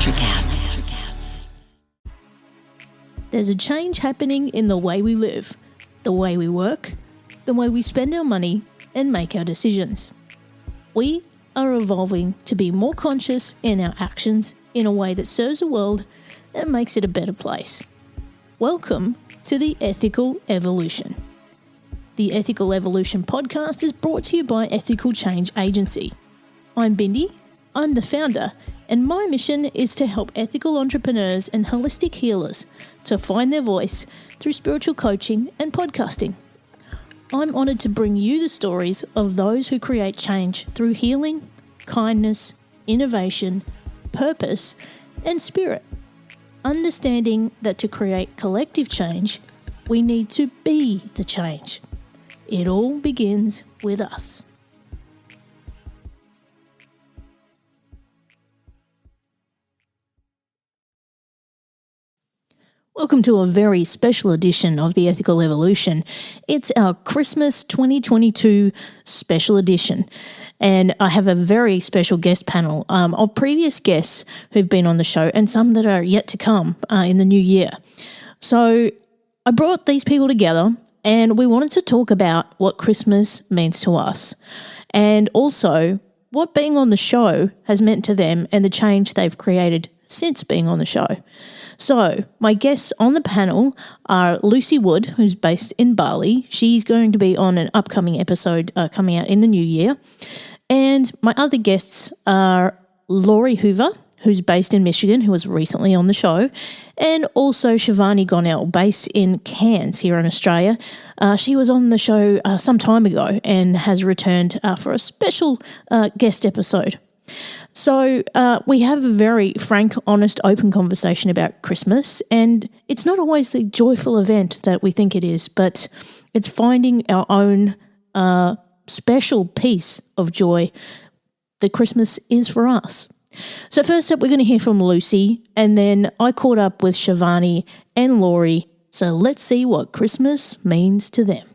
Electrocast. There's a change happening in the way we live, the way we work, the way we spend our money and make our decisions. We are evolving to be more conscious in our actions in a way that serves the world and makes it a better place. Welcome to the Ethical Evolution. The Ethical Evolution podcast is brought to you by Ethical Change Agency. I'm Bindi, I'm the founder, and my mission is to help ethical entrepreneurs and holistic healers to find their voice through spiritual coaching and podcasting. I'm honoured to bring you the stories of those who create change through healing, kindness, innovation, purpose, and spirit. Understanding that to create collective change, we need to be the change. It all begins with us. Welcome to a very special edition of the Ethical Evolution. It's our Christmas 2022 special edition. And I have a very special guest panel of previous guests who've been on the show and some that are yet to come in the new year. So I brought these people together and we wanted to talk about what Christmas means to us and also what being on the show has meant to them and the change they've created since being on the show. So my guests on the panel are Lucy Wood, who's based in Bali. She's going to be on an upcoming episode coming out in the new year. And my other guests are Laurie Hoover, who's based in Michigan, who was recently on the show, and also Shivany Gonell, based in Cairns here in Australia. She was on the show some time ago and has returned for a special guest episode. So we have a very frank, honest, open conversation about Christmas, and it's not always the joyful event that we think it is, but it's finding our own special piece of joy that Christmas is for us. So first up, we're going to hear from Lucy, and then I caught up with Shivany and Laurie. So let's see what Christmas means to them.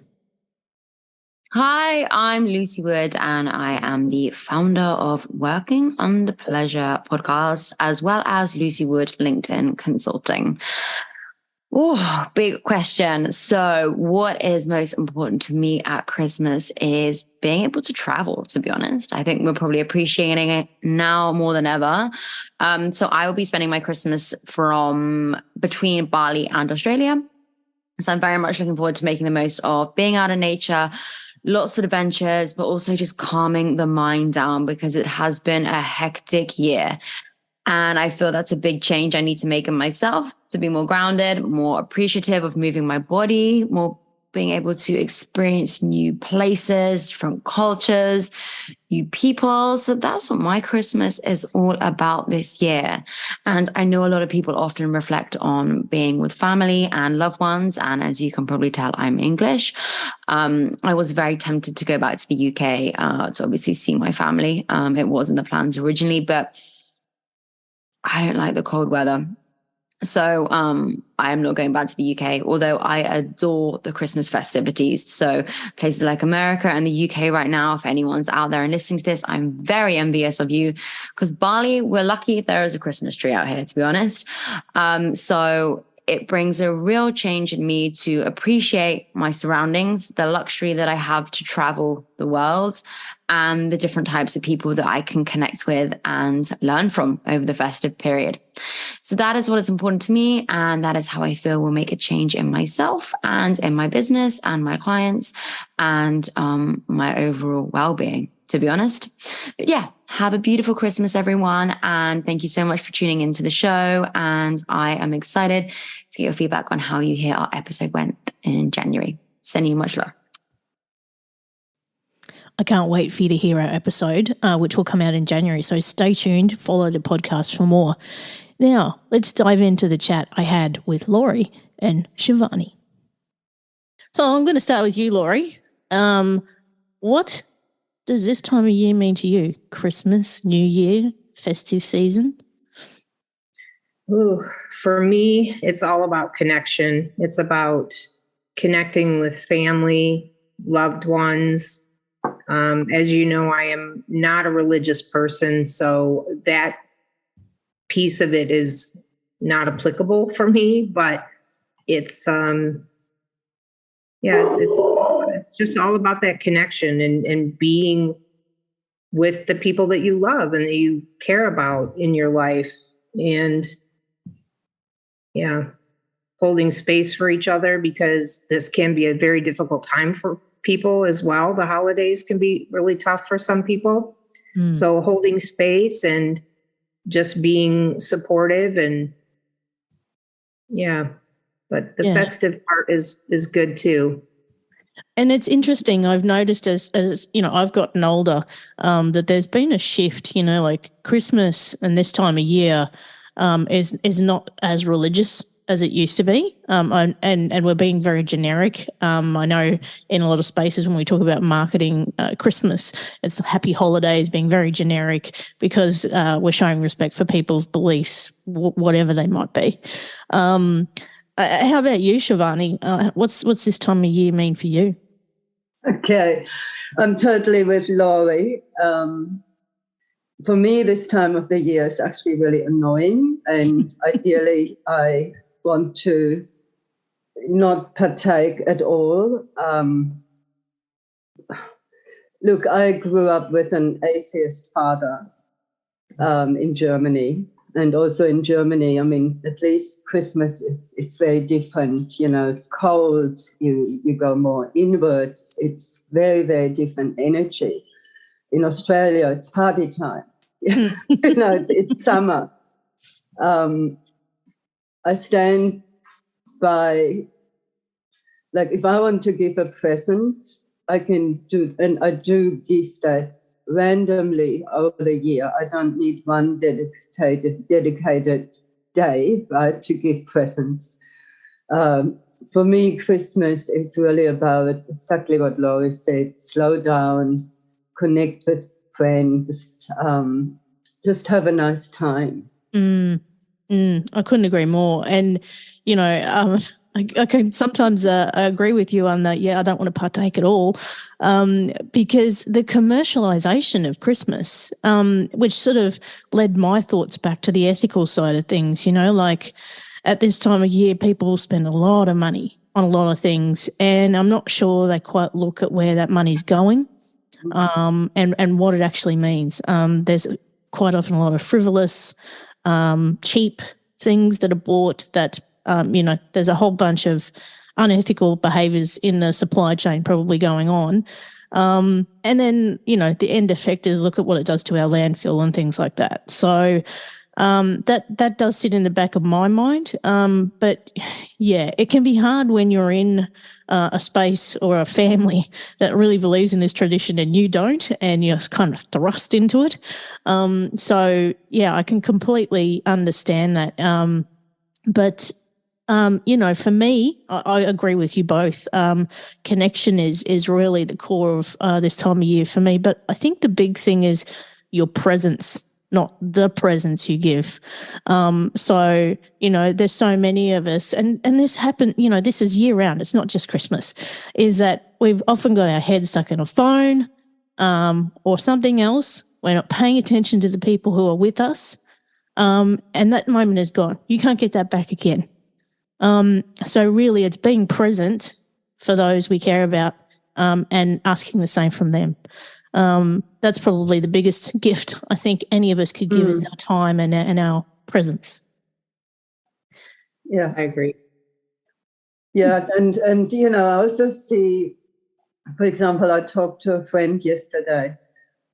Hi, I'm Lucy Wood, and I am the founder of Working Under Pleasure podcast, as well as Lucy Wood LinkedIn Consulting. Oh, big question. So what is most important to me at Christmas is being able to travel, to be honest. I think we're probably appreciating it now more than ever. So I will be spending my Christmas from between Bali and Australia. So I'm very much looking forward to making the most of being out in nature, lots of adventures, but also just calming the mind down because it has been a hectic year. And I feel that's a big change I need to make in myself to be more grounded, more appreciative of moving my body, more being able to experience new places, different cultures, new people. So that's what my Christmas is all about this year. And I know a lot of people often reflect on being with family and loved ones. And as you can probably tell, I'm English. I was very tempted to go back to the UK to obviously see my family. It wasn't the plans originally, but I don't like the cold weather. So I am not going back to the UK, although I adore the Christmas festivities. So places like America and the UK right now, if anyone's out there and listening to this, I'm very envious of you because Bali, we're lucky if there is a Christmas tree out here, to be honest. So it brings a real change in me to appreciate my surroundings, the luxury that I have to travel the world, and the different types of people that I can connect with and learn from over the festive period. So that is what is important to me. And that is how I feel will make a change in myself and in my business and my clients and my overall well-being, to be honest. But yeah, have a beautiful Christmas, everyone. And thank you so much for tuning into the show. And I am excited to get your feedback on how you hear our episode went in January. Sending you much love. I can't wait for you to hear our episode, which will come out in January. So stay tuned, follow the podcast for more. Now, let's dive into the chat I had with Laurie and Shivany. So I'm going to start with you, Laurie. What does this time of year mean to you? Christmas, New Year, festive season? Ooh, for me, it's all about connection. It's about connecting with family, loved ones. As you know, I am not a religious person, so that piece of it is not applicable for me, but it's it's just all about that connection and being with the people that you love and that you care about in your life, and holding space for each other, because this can be a very difficult time for people as well. The holidays can be really tough for some people. So holding space and just being supportive, and but the festive part is good too. And it's interesting. I've noticed as I've gotten older, that there's been a shift. Like Christmas and this time of year is not as religious as it used to be. And we're being very generic. I know in a lot of spaces when we talk about marketing Christmas, it's happy holidays, being very generic, because we're showing respect for people's beliefs, whatever they might be. How about you, Shivany? What's this time of year mean for you? Okay, I'm totally with Laurie. For me, this time of the year is actually really annoying, and ideally I want to not partake at all. Look, I grew up with an atheist father in Germany. And also in Germany, I mean, at least Christmas, it's very different. It's cold, you go more inwards. It's very, very different energy. In Australia, it's party time. It's summer. I stand by, like, if I want to give a present, I can do, and I do give that randomly over the year. I don't need one dedicated day, right, to give presents. For me, Christmas is really about exactly what Laurie said: slow down, connect with friends, just have a nice time. I couldn't agree more. And, I can sometimes agree with you on that. Yeah, I don't want to partake at all, because the commercialization of Christmas, which sort of led my thoughts back to the ethical side of things, like at this time of year, people spend a lot of money on a lot of things, and I'm not sure they quite look at where that money's going, and what it actually means. There's quite often a lot of frivolous, cheap things that are bought that, there's a whole bunch of unethical behaviors in the supply chain probably going on. And then, the end effect is look at what it does to our landfill and things like that. So that does sit in the back of my mind. But yeah, it can be hard when you're in a space or a family that really believes in this tradition and you don't, and you're kind of thrust into it. So yeah, I can completely understand that. But for me, I agree with you both. Connection is really the core of this time of year for me. But I think the big thing is your presence, not the presents you give. So, there's so many of us, and this happened, this is year round. It's not just Christmas, is that we've often got our head stuck in a phone or something else. We're not paying attention to the people who are with us. And that moment is gone. You can't get that back again. So really it's being present for those we care about, and asking the same from them. That's probably the biggest gift I think any of us could give is our time and our presence. Yeah, I agree. Yeah, and I also see, for example, I talked to a friend yesterday,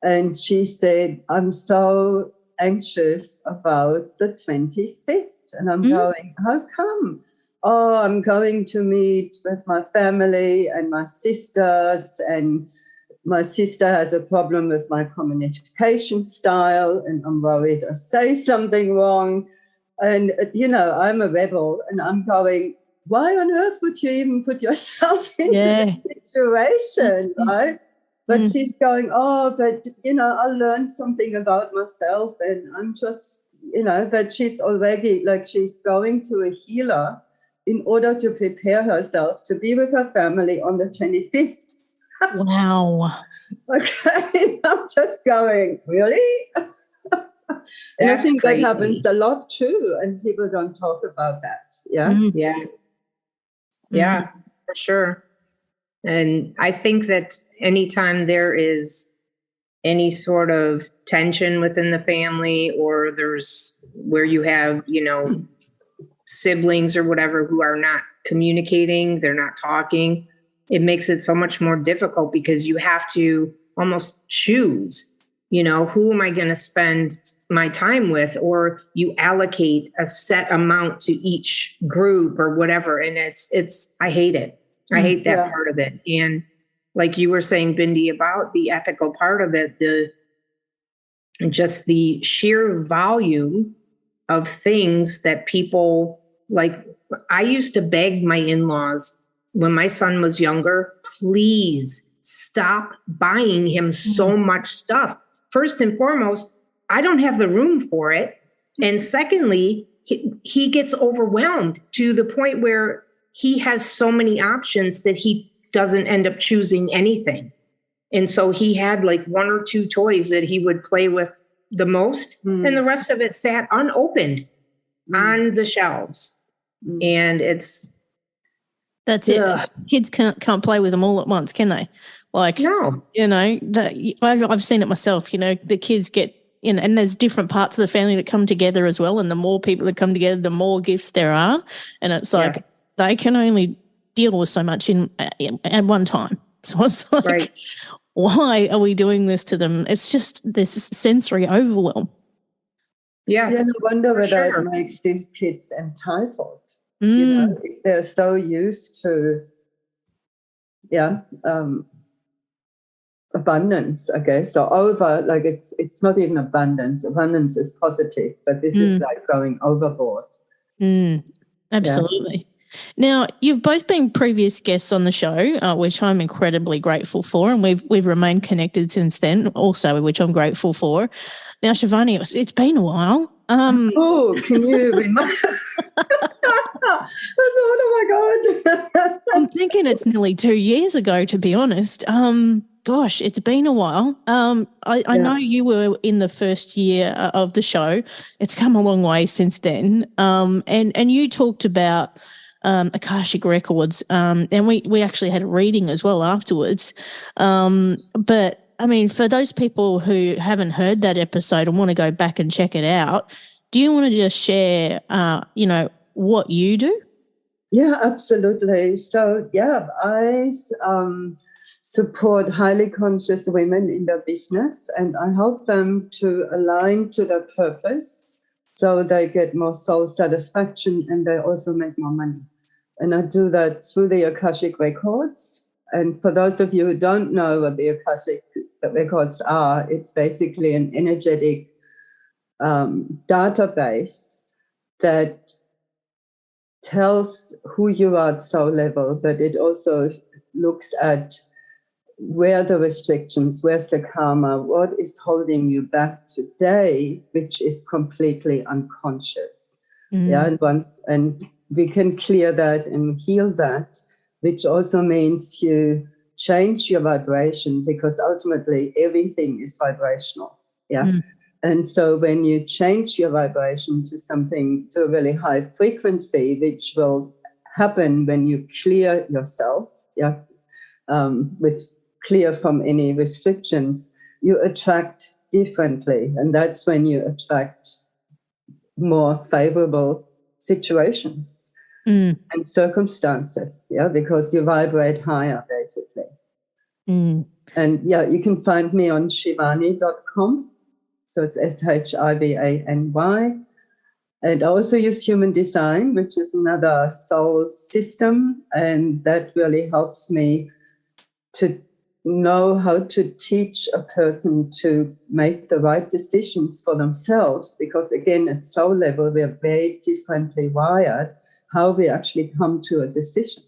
and she said, I'm so anxious about the 25th. And I'm going, how come? Oh, I'm going to meet with my family and my sisters, and my sister has a problem with my communication style, and I'm worried I say something wrong. And, I'm a rebel, and I'm going, why on earth would you even put yourself into that situation, right? But she's going, but, I learned something about myself, and I'm just, but she's already, like, she's going to a healer in order to prepare herself to be with her family on the 25th. Wow. Okay, I'm just going, really? And I That's think crazy. that happens a lot too, and people don't talk about that. Yeah. Yeah, for sure. And I think that anytime there is any sort of tension within the family, or there's where you have, siblings or whatever who are not communicating, they're not talking, it makes it so much more difficult because you have to almost choose, who am I going to spend my time with? Or you allocate a set amount to each group or whatever. And I hate it. I hate that part of it. And like you were saying, Bindi, about the ethical part of it, just the sheer volume of things that people like. I used to beg my in-laws when my son was younger, please stop buying him so much stuff. First and foremost, I don't have the room for it. And secondly, he gets overwhelmed to the point where he has so many options that he doesn't end up choosing anything. And so he had like one or two toys that he would play with the most, and the rest of it sat unopened on the shelves. And that's it. Kids can't play with them all at once, can they? Like, no, I've seen it myself. The kids get and there's different parts of the family that come together as well. And the more people that come together, the more gifts there are. And it's like they can only deal with so much at one time. So it's like, why are we doing this to them? It's just this sensory overwhelm. Yes. Yeah, no wonder whether it makes these kids entitled. If they're so used to, abundance, I guess, or over, like it's not even abundance. Abundance is positive, but this is like going overboard. Absolutely. Now, you've both been previous guests on the show, which I'm incredibly grateful for, and we've remained connected since then also, which I'm grateful for. Now, Shivany, it's been a while. Can you remind? Oh my God. I'm thinking it's nearly 2 years ago, to be honest. Gosh, it's been a while. I know you were in the first year of the show. It's come a long way since then. And you talked about Akashic Records, and we actually had a reading as well afterwards. But I mean, for those people who haven't heard that episode and want to go back and check it out, do you want to just share, what you do? Yeah, absolutely. So, I support highly conscious women in their business, and I help them to align to their purpose so they get more soul satisfaction and they also make more money. And I do that through the Akashic Records. And for those of you who don't know what the Akashic Records are, it's basically an energetic database that tells who you are at soul level, but it also looks at where the restrictions, where's the karma, what is holding you back today, which is completely unconscious. And we can clear that and heal that, which also means you change your vibration, because ultimately everything is vibrational. And so when you change your vibration to something, to a really high frequency, which will happen when you clear yourself, with clear from any restrictions, you attract differently. And that's when you attract more favorable situations and circumstances, because you vibrate higher, basically. And you can find me on shivany.com. So it's SHIVANY. And I also use human design, which is another soul system. And that really helps me to know how to teach a person to make the right decisions for themselves. Because again, at soul level, we are very differently wired, how we actually come to a decision.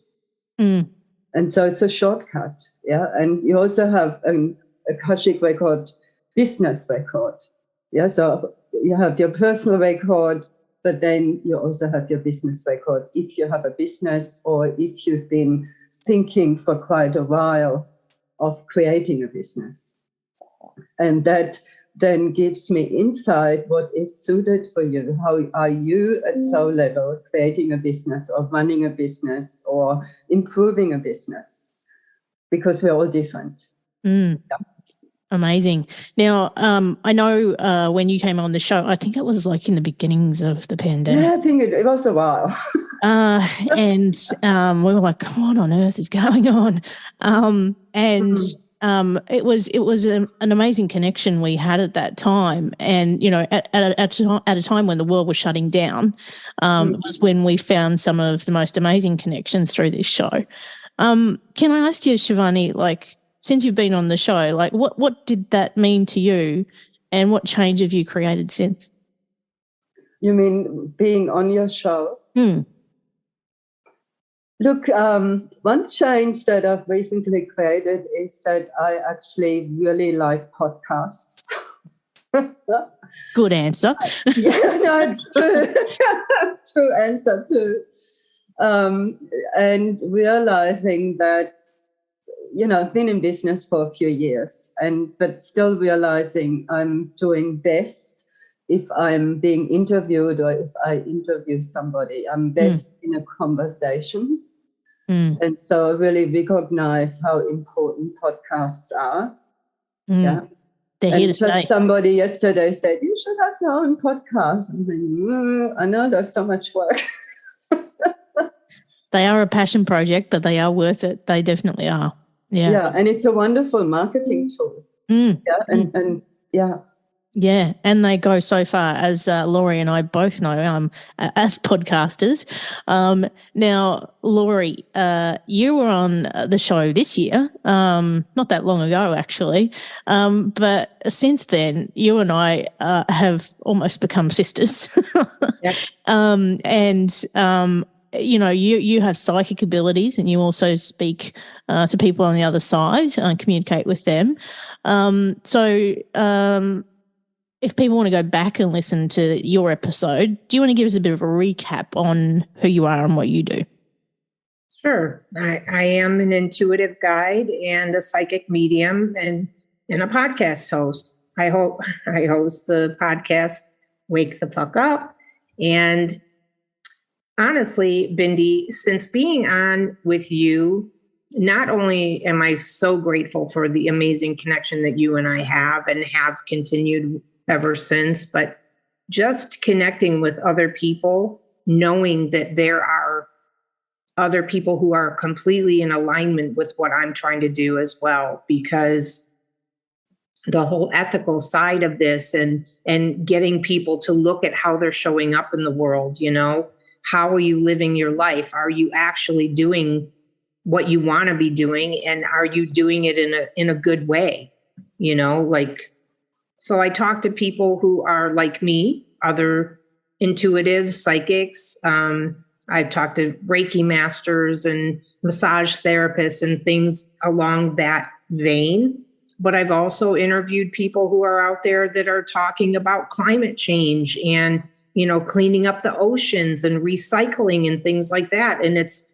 And so it's a shortcut. And you also have an Akashic record, business record. So you have your personal record, but then you also have your business record if you have a business or if you've been thinking for quite a while of creating a business. And that then gives me insight what is suited for you. How are you at soul level creating a business or running a business or improving a business? Because we're all different. Yeah. Amazing. Now, I know when you came on the show, I think it was like in the beginnings of the pandemic. Yeah, I think it was a while. And we were like, what on earth is going on? It was an amazing connection we had at that time. And, at a time when the world was shutting down, was when we found some of the most amazing connections through this show. Can I ask you, Shivany, since you've been on the show, what did that mean to you and what change have you created since? You mean being on your show? Look, one change that I've recently created is that I actually really like podcasts. Good answer. Yeah, no, it's true. True answer too. And realizing that, I've been in business for a few years, but still realizing I'm doing best if I'm being interviewed or if I interview somebody. I'm best in a conversation. And so I really recognize how important podcasts are. Yeah. And just somebody yesterday said, you should have your own podcast. I'm thinking, I know there's so much work. They are a passion project, but they are worth it. They definitely are. Yeah. Yeah. And it's a wonderful marketing tool. Yeah. And yeah. Yeah, and they go so far, as Laurie and I both know, as podcasters. Now, Laurie, you were on the show this year, not that long ago, actually. But since then, you and I have almost become sisters. Yep. You have psychic abilities, and you also speak to people on the other side and communicate with them. If people want to go back and listen to your episode, do you want to give us a bit of a recap on who you are and what you do? Sure. I am an intuitive guide and a psychic medium and a podcast host. I host the podcast Wake the Fuck Up. And honestly, Bindi, since being on with you, not only am I so grateful for the amazing connection that you and I have and have continued ever since, but just connecting with other people, knowing that there are other people who are completely in alignment with what I'm trying to do as well, because the whole ethical side of this and getting people to look at how they're showing up in the world, how are you living your life? Are you actually doing what you want to be doing? And are you doing it in a good way? So I talk to people who are like me, other intuitives, psychics. I've talked to Reiki masters and massage therapists and things along that vein. But I've also interviewed people who are out there that are talking about climate change and, cleaning up the oceans and recycling and things like that. And it's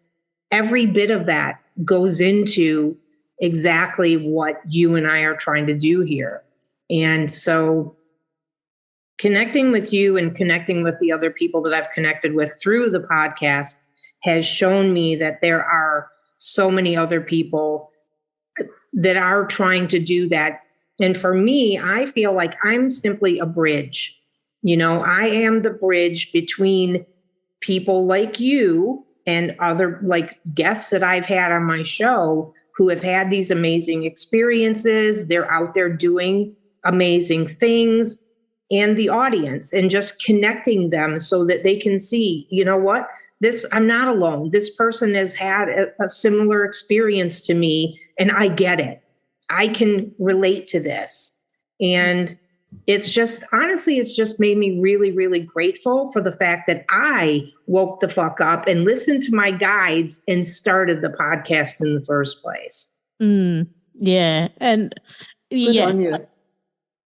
every bit of that goes into exactly what you and I are trying to do here. And so connecting with you and connecting with the other people that I've connected with through the podcast has shown me that there are so many other people that are trying to do that. And for me, I feel like I'm simply a bridge. I am the bridge between people like you and other guests that I've had on my show who have had these amazing experiences. They're out there doing amazing things, and the audience, and just connecting them so that they can see, I'm not alone. This person has had a similar experience to me, and I get it. I can relate to this. And it's just made me really, really grateful for the fact that I woke the fuck up and listened to my guides and started the podcast in the first place. Yeah. And Good on you.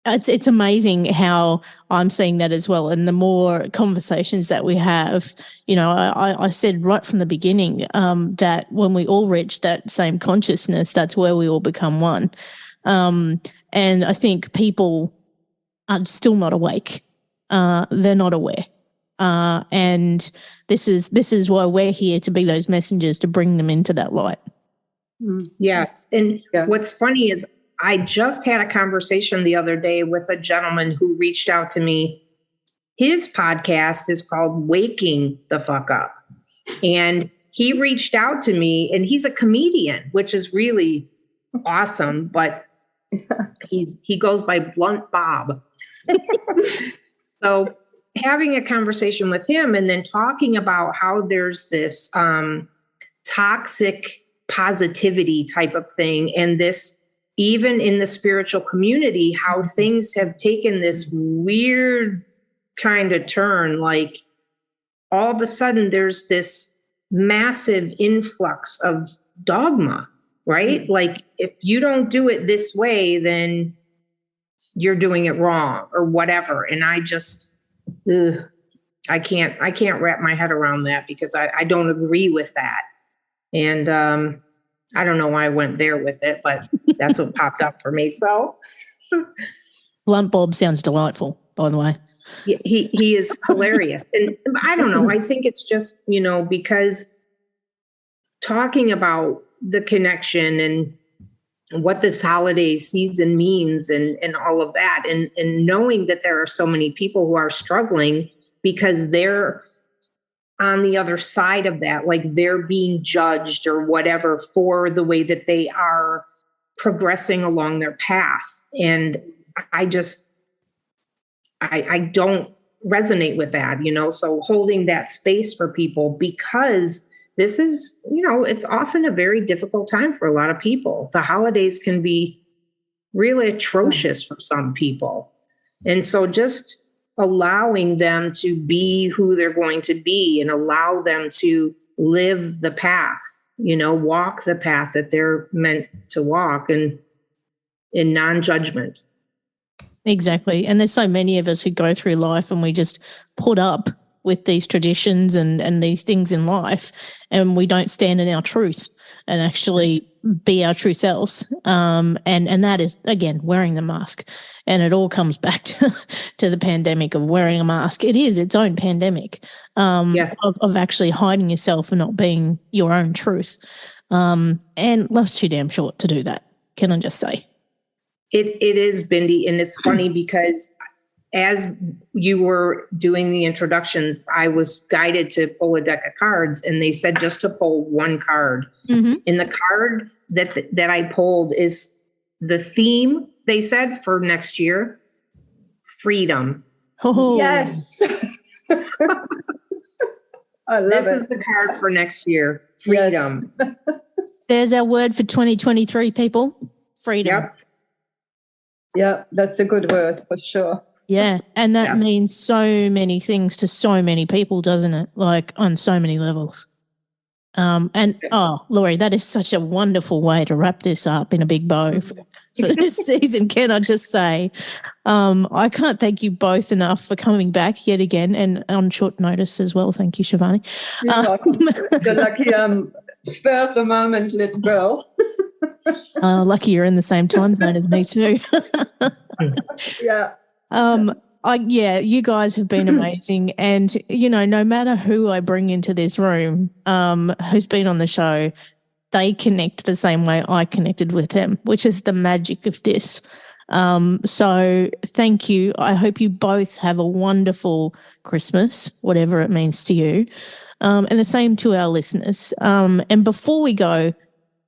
It's amazing how I'm seeing that as well. And the more conversations that we have, I said right from the beginning that when we all reach that same consciousness, that's where we all become one. And I think people are still not awake. They're not aware. And this is why we're here, to be those messengers, to bring them into that light. Yes. And what's funny is I just had a conversation the other day with a gentleman who reached out to me. His podcast is called Waking the Fuck Up. And he reached out to me, and he's a comedian, which is really awesome, but he goes by Blunt Bob. So having a conversation with him and then talking about how there's this toxic positivity type of thing, and this, even in the spiritual community, how things have taken this weird kind of turn. Like all of a sudden there's this massive influx of dogma, right? Like if you don't do it this way, then you're doing it wrong or whatever. And I just, I can't wrap my head around that, because I don't agree with that. And I don't know why I went there with it, but that's what popped up for me. So Blunt Bob sounds delightful, by the way. He is hilarious. And I don't know, I think it's just, because talking about the connection and what this holiday season means and all of that, and knowing that there are so many people who are struggling because they're on the other side of that, like they're being judged or whatever for the way that they are progressing along their path. And I don't resonate with that, so holding that space for people, because this is, it's often a very difficult time for a lot of people. The holidays can be really atrocious for some people. And so just allowing them to be who they're going to be and allow them to live the path, walk the path that they're meant to walk, and in non-judgment. Exactly. And there's so many of us who go through life and we just put up with these traditions and these things in life, and we don't stand in our truth and actually be our true selves. And that is, again, wearing the mask. And it all comes back to the pandemic of wearing a mask. It is its own pandemic of actually hiding yourself and not being your own truth. And life's too damn short to do that, can I just say? It is, Bindi, and it's funny because as you were doing the introductions, I was guided to pull a deck of cards, and they said just to pull one card. Mm-hmm. And the card that I pulled is the theme, they said, for next year: freedom. Oh. Yes. I love this is the card for next year: freedom. Yes. There's our word for 2023, people. Freedom. Yep. Yeah, that's a good word for sure. Yeah, and that means so many things to so many people, doesn't it? Like on so many levels. Laurie, that is such a wonderful way to wrap this up in a big bow for this season. Can I just say, I can't thank you both enough for coming back yet again, and on short notice as well. Thank you, Shivany. You're welcome. The lucky spur of the moment little girl. Lucky you're in the same time zone as me too. Yeah. You guys have been amazing. And, no matter who I bring into this room, who's been on the show, they connect the same way I connected with them, which is the magic of this. So thank you. I hope you both have a wonderful Christmas, whatever it means to you. And the same to our listeners. And before we go,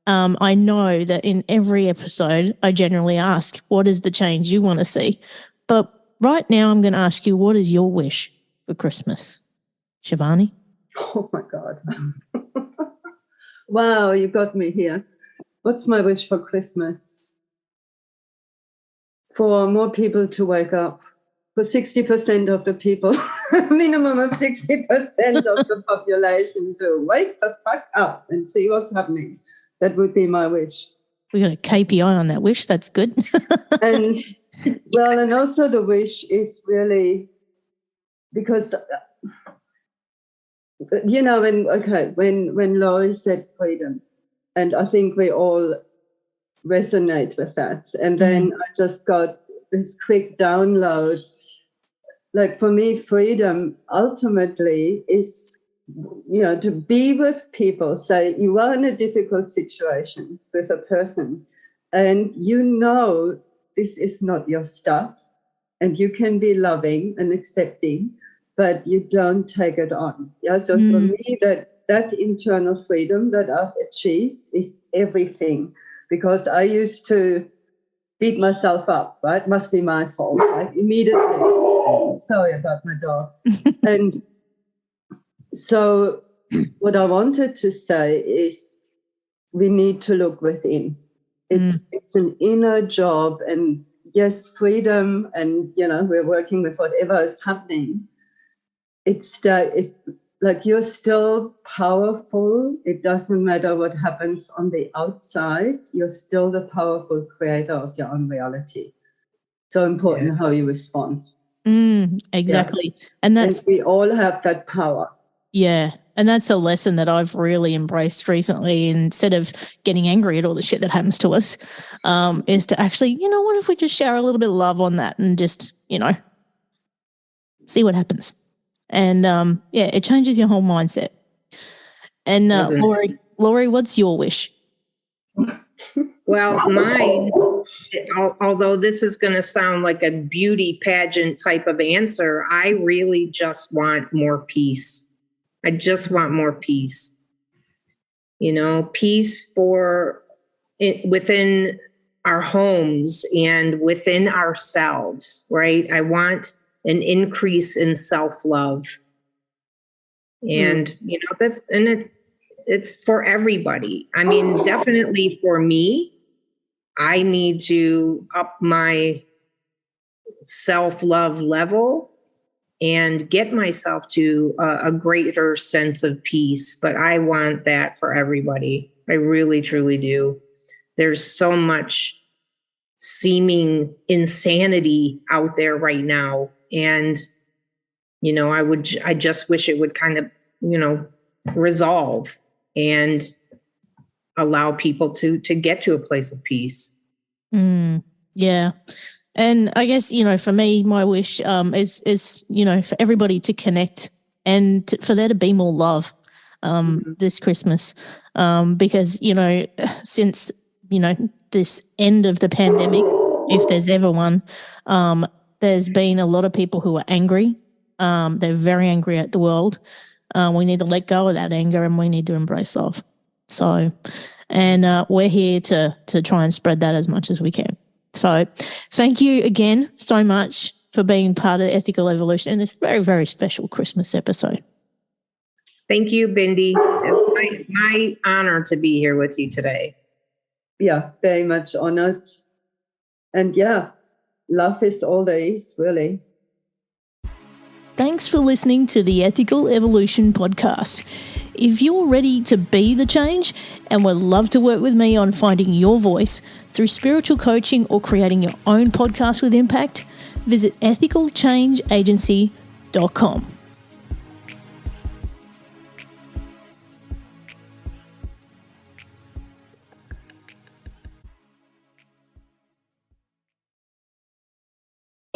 I know that in every episode, I generally ask, what is the change you want to see? But right now, I'm going to ask you, what is your wish for Christmas? Shivany? Oh, my God. Wow, you got me here. What's my wish for Christmas? For more people to wake up. For 60% of the people, minimum of 60% of the population to wake the fuck up and see what's happening. That would be my wish. We got a KPI on that wish. That's good. And also the wish is really because, when Laurie said freedom, and I think we all resonate with that. And then I just got this quick download. Like for me, freedom ultimately is, to be with people. Say you are in a difficult situation with a person and this is not your stuff, and you can be loving and accepting, but you don't take it on. Yeah. So for me, that internal freedom that I've achieved is everything, because I used to beat myself up, right? Must be my fault, right? Immediately. Sorry about my dog. And so what I wanted to say is we need to look within. It's an inner job, and yes, freedom, and we're working with whatever is happening. Like you're still powerful. It doesn't matter what happens on the outside. You're still the powerful creator of your own reality. So important how you respond. Exactly. Yeah. And we all have that power. Yeah. And that's a lesson that I've really embraced recently. Instead of getting angry at all the shit that happens to us, is to actually, what if we just share a little bit of love on that and just, see what happens. And it changes your whole mindset. And Laurie, what's your wish? Well, mine, although this is going to sound like a beauty pageant type of answer, I really just want more peace. I just want more peace. Peace within our homes and within ourselves, right? I want an increase in self-love. And, it's for everybody. I mean, definitely for me, I need to up my self-love level and get myself to a greater sense of peace. But I want that for everybody. I really, truly do. There's so much seeming insanity out there right now. And, I just wish it would kind of, resolve and allow people to get to a place of peace. Yeah. And I guess, for me, my wish is for everybody to connect and for there to be more love this Christmas. Because, since, this end of the pandemic, if there's ever one, there's been a lot of people who are angry. They're very angry at the world. We need to let go of that anger and we need to embrace love. So, and we're here to try and spread that as much as we can. So thank you again so much for being part of Ethical Evolution in this very, very special Christmas episode. Thank you, Bindi. It's my honor to be here with you today. Yeah, very much honored. And love is all there is, really. Thanks for listening to the Ethical Evolution podcast. If you're ready to be the change and would love to work with me on finding your voice through spiritual coaching or creating your own podcast with impact, visit ethicalchangeagency.com.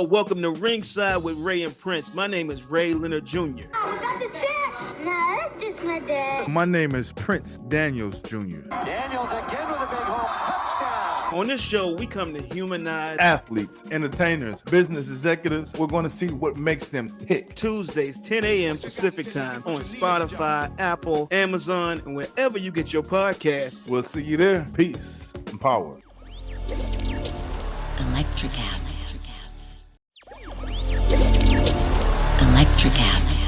Welcome to Ringside with Ray and Prince. My name is Ray Leonard Jr. Oh, is that the set? No, that's just my dad. My name is Prince Daniels Jr. Daniels again with a big home touchdown. On this show, we come to humanize athletes, entertainers, business executives. We're going to see what makes them tick. Tuesdays, 10 a.m. Pacific time on Spotify, Apple, Amazon, and wherever you get your podcasts. We'll see you there. Peace and power. Electric acid. Electric acid.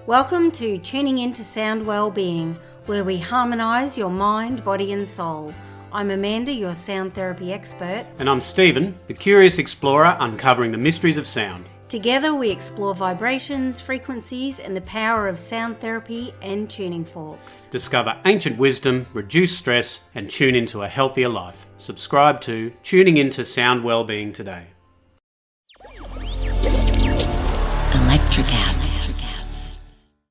Welcome to Tuning Into Sound Wellbeing, where we harmonise your mind, body and soul. I'm Amanda, your sound therapy expert. And I'm Stephen, the curious explorer uncovering the mysteries of sound. Together we explore vibrations, frequencies and the power of sound therapy and tuning forks. Discover ancient wisdom, reduce stress and tune into a healthier life. Subscribe to Tuning Into Sound Wellbeing today.